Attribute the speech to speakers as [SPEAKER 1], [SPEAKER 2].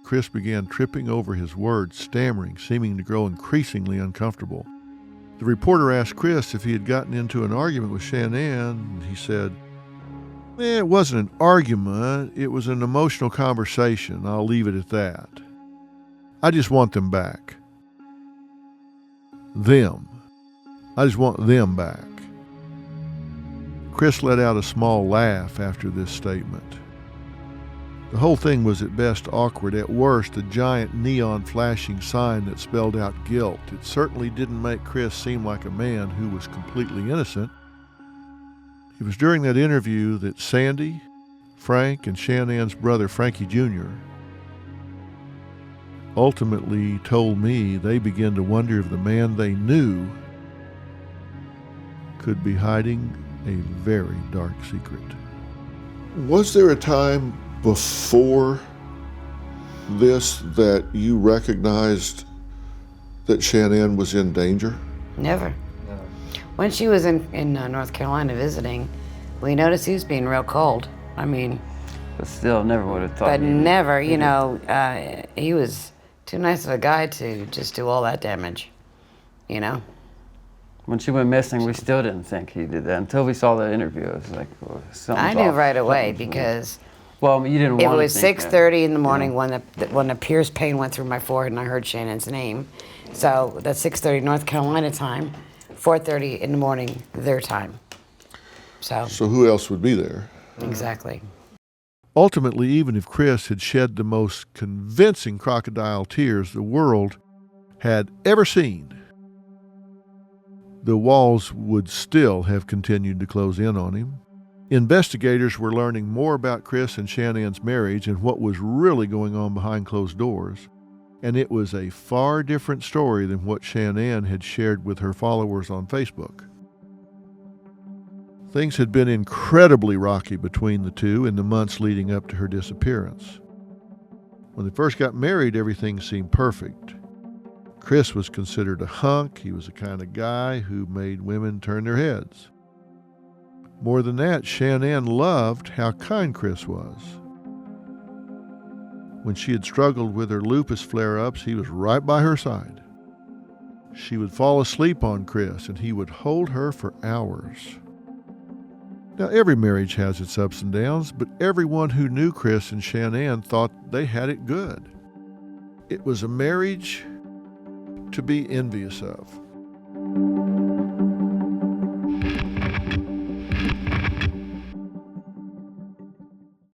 [SPEAKER 1] Chris began tripping over his words, stammering, seeming to grow increasingly uncomfortable. The reporter asked Chris if he had gotten into an argument with Shanann, and he said, "It wasn't an argument, it was an emotional conversation. I'll leave it at that. I just want them back. Them. I just want them back." Chris let out a small laugh after this statement. The whole thing was at best awkward, at worst a giant neon flashing sign that spelled out guilt. It certainly didn't make Chris seem like a man who was completely innocent. It was during that interview that Sandy, Frank, and Shanann's brother Franky Junior ultimately told me they began to wonder if the man they knew could be hiding a very dark secret. Was there a time before this that you recognized that Shanann was in danger?
[SPEAKER 2] Never. No. When she was in North Carolina visiting, we noticed he was being real cold. I mean...
[SPEAKER 3] But still, never would have thought.
[SPEAKER 2] But never, you know, he was too nice of a guy to just do all that damage, you know?
[SPEAKER 3] When she went missing, we still didn't think he did that until we saw the interview. It was like, well, something's
[SPEAKER 2] I knew
[SPEAKER 3] off.
[SPEAKER 2] right away because...
[SPEAKER 3] Well, you didn't want to
[SPEAKER 2] It was
[SPEAKER 3] think
[SPEAKER 2] 6:30 in the morning when the pierced pain went through my forehead and I heard Shannon's name. So that's 6:30 North Carolina time, 4:30 in the morning their time. So
[SPEAKER 1] who else would be there?
[SPEAKER 2] Exactly.
[SPEAKER 1] Ultimately, even if Chris had shed the most convincing crocodile tears the world had ever seen, the walls would still have continued to close in on him. Investigators were learning more about Chris and Shannann's marriage and what was really going on behind closed doors, and it was a far different story than what Shanann had shared with her followers on Facebook. Things had been incredibly rocky between the two in the months leading up to her disappearance. When they first got married, everything seemed perfect. Chris was considered a hunk. He was the kind of guy who made women turn their heads. More than that, Shanann loved how kind Chris was. When she had struggled with her lupus flare-ups, he was right by her side. She would fall asleep on Chris, and he would hold her for hours. Now, every marriage has its ups and downs, but everyone who knew Chris and Shanann thought they had it good. It was a marriage to be envious of.